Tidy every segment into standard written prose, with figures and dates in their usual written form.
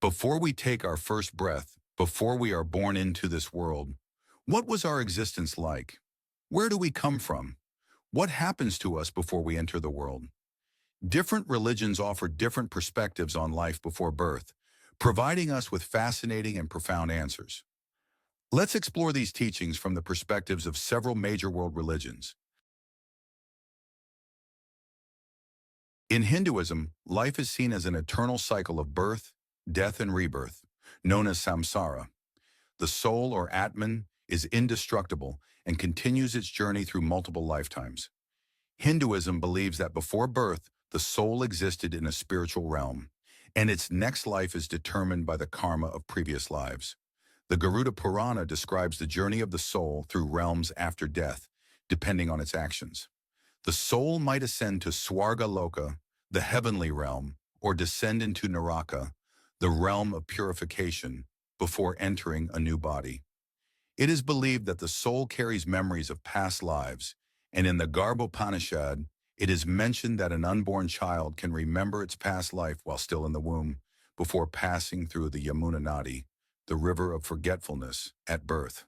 Before we take our first breath, before we are born into this world, what was our existence like? Where do we come from? What happens to us before we enter the world? Different religions offer different perspectives on life before birth, providing us with fascinating and profound answers. Let's explore these teachings from the perspectives of several major world religions. In Hinduism, life is seen as an eternal cycle of birth, death, and rebirth, known as samsara. The soul, or Atman, is indestructible and continues its journey through multiple lifetimes. Hinduism believes that before birth, the soul existed in a spiritual realm, and its next life is determined by the karma of previous lives. The Garuda Purana describes the journey of the soul through realms after death, depending on its actions. The soul might ascend to Swarga Loka, the heavenly realm, or descend into Naraka, the realm of purification, before entering a new body. It is believed that the soul carries memories of past lives, and in the Garbhopanishad, it is mentioned that an unborn child can remember its past life while still in the womb, before passing through the Yamuna Nadi, the river of forgetfulness, at birth.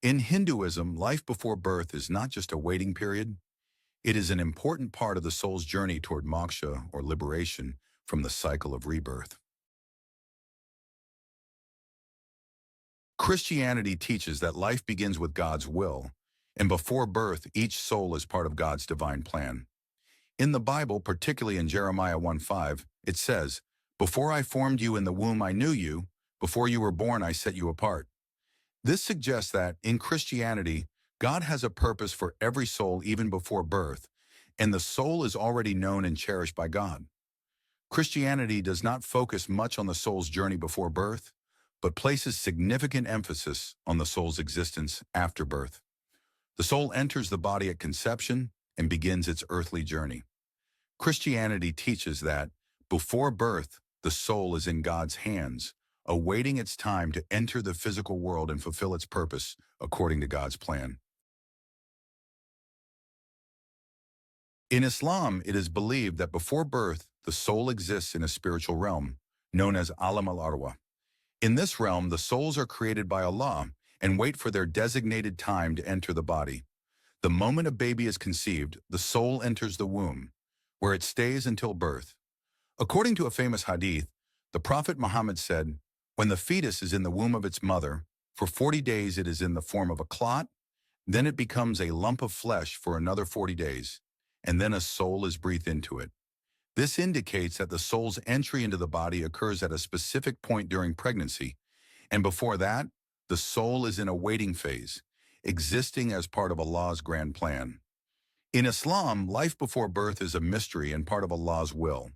In Hinduism, life before birth is not just a waiting period. It is an important part of the soul's journey toward moksha, or liberation, from the cycle of rebirth. Christianity teaches that life begins with God's will, and before birth, each soul is part of God's divine plan. In the Bible, particularly in Jeremiah 1:5, it says, "Before I formed you in the womb, I knew you. Before you were born, I set you apart." This suggests that, in Christianity, God has a purpose for every soul even before birth, and the soul is already known and cherished by God. Christianity does not focus much on the soul's journey before birth, but places significant emphasis on the soul's existence after birth. The soul enters the body at conception and begins its earthly journey. Christianity teaches that, before birth, the soul is in God's hands, awaiting its time to enter the physical world and fulfill its purpose according to God's plan. In Islam, it is believed that before birth, the soul exists in a spiritual realm, known as Alam al-Arwah. In this realm, the souls are created by Allah and wait for their designated time to enter the body. The moment a baby is conceived, the soul enters the womb, where it stays until birth. According to a famous hadith, the Prophet Muhammad said, "When the fetus is in the womb of its mother, for 40 days it is in the form of a clot, then it becomes a lump of flesh for another 40 days, and then a soul is breathed into it." This indicates that the soul's entry into the body occurs at a specific point during pregnancy, and before that, the soul is in a waiting phase, existing as part of Allah's grand plan. In Islam, life before birth is a mystery and part of Allah's will.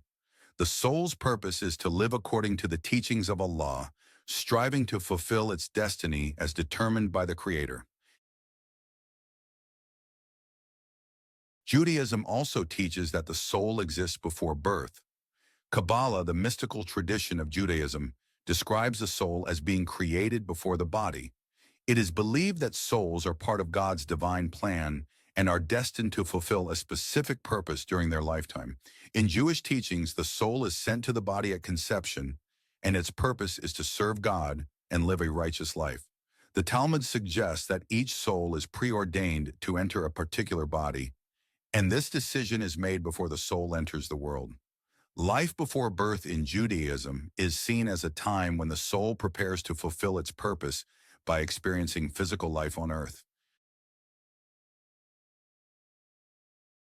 The soul's purpose is to live according to the teachings of Allah, striving to fulfill its destiny as determined by the Creator. Judaism also teaches that the soul exists before birth. Kabbalah, the mystical tradition of Judaism, describes the soul as being created before the body. It is believed that souls are part of God's divine plan and are destined to fulfill a specific purpose during their lifetime. In Jewish teachings, the soul is sent to the body at conception, and its purpose is to serve God and live a righteous life. The Talmud suggests that each soul is preordained to enter a particular body, and this decision is made before the soul enters the world. Life before birth in Judaism is seen as a time when the soul prepares to fulfill its purpose by experiencing physical life on earth.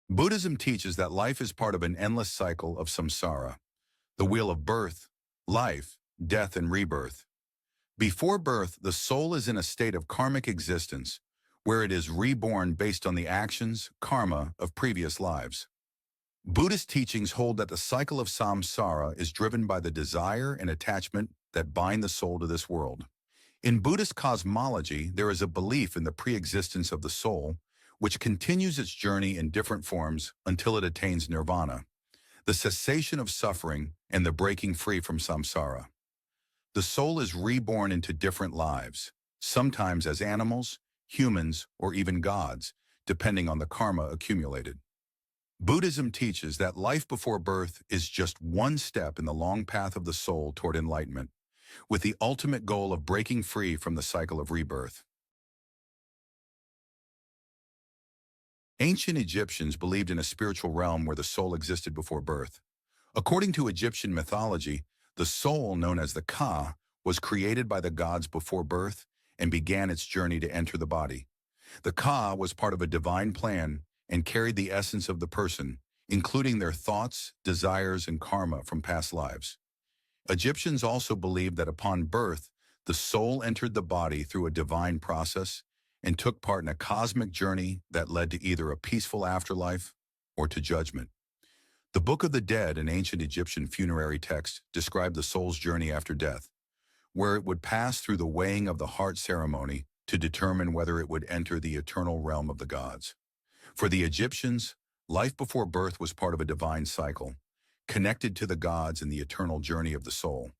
Buddhism teaches that life is part of an endless cycle of samsara, the wheel of birth, life, death, and rebirth. Before birth, the soul is in a state of karmic existence, where it is reborn based on the actions, karma, of previous lives. Buddhist teachings hold that the cycle of samsara is driven by the desire and attachment that bind the soul to this world. In Buddhist cosmology, there is a belief in the pre-existence of the soul, which continues its journey in different forms until it attains nirvana, the cessation of suffering and the breaking free from samsara. The soul is reborn into different lives, sometimes as animals, humans, or even gods, depending on the karma accumulated. Buddhism teaches that life before birth is just one step in the long path of the soul toward enlightenment, with the ultimate goal of breaking free from the cycle of rebirth. Ancient Egyptians believed in a spiritual realm where the soul existed before birth. According to Egyptian mythology, the soul, known as the Ka, was created by the gods before birth and began its journey to enter the body. The Ka was part of a divine plan and carried the essence of the person, including their thoughts, desires, and karma from past lives. Egyptians also believed that upon birth, the soul entered the body through a divine process and took part in a cosmic journey that led to either a peaceful afterlife or to judgment. The Book of the Dead, an ancient Egyptian funerary text, described the soul's journey after death, where it would pass through the weighing of the heart ceremony to determine whether it would enter the eternal realm of the gods. For the Egyptians, life before birth was part of a divine cycle, connected to the gods and the eternal journey of the soul.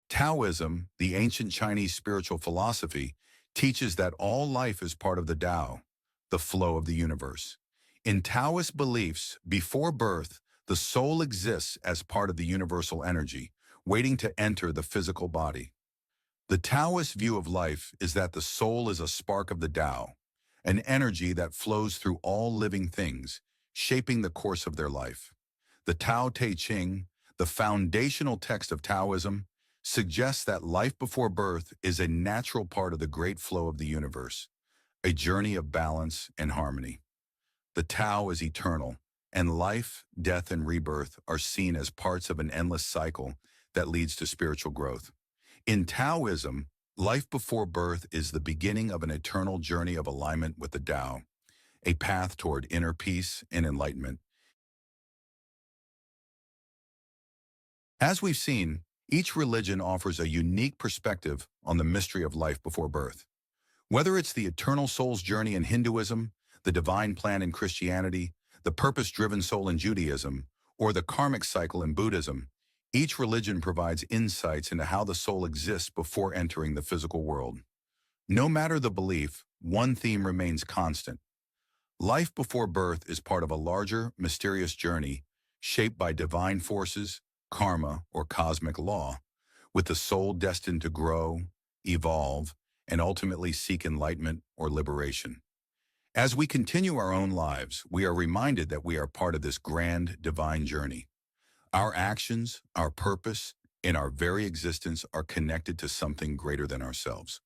Taoism, the ancient Chinese spiritual philosophy, teaches that all life is part of the Tao, the flow of the universe. In Taoist beliefs, before birth, the soul exists as part of the universal energy, waiting to enter the physical body. The Taoist view of life is that the soul is a spark of the Tao, an energy that flows through all living things, shaping the course of their life. The Tao Te Ching, the foundational text of Taoism, suggests that life before birth is a natural part of the great flow of the universe, a journey of balance and harmony. The Tao is eternal, and life, death, and rebirth are seen as parts of an endless cycle that leads to spiritual growth. In Taoism, life before birth is the beginning of an eternal journey of alignment with the Tao, a path toward inner peace and enlightenment. As we've seen, each religion offers a unique perspective on the mystery of life before birth. Whether it's the eternal soul's journey in Hinduism, the divine plan in Christianity, the purpose-driven soul in Judaism, or the karmic cycle in Buddhism, each religion provides insights into how the soul exists before entering the physical world. No matter the belief, one theme remains constant. Life before birth is part of a larger, mysterious journey shaped by divine forces, karma, or cosmic law, with the soul destined to grow, evolve, and ultimately seek enlightenment or liberation. As we continue our own lives, we are reminded that we are part of this grand divine journey. Our actions, our purpose, and our very existence are connected to something greater than ourselves.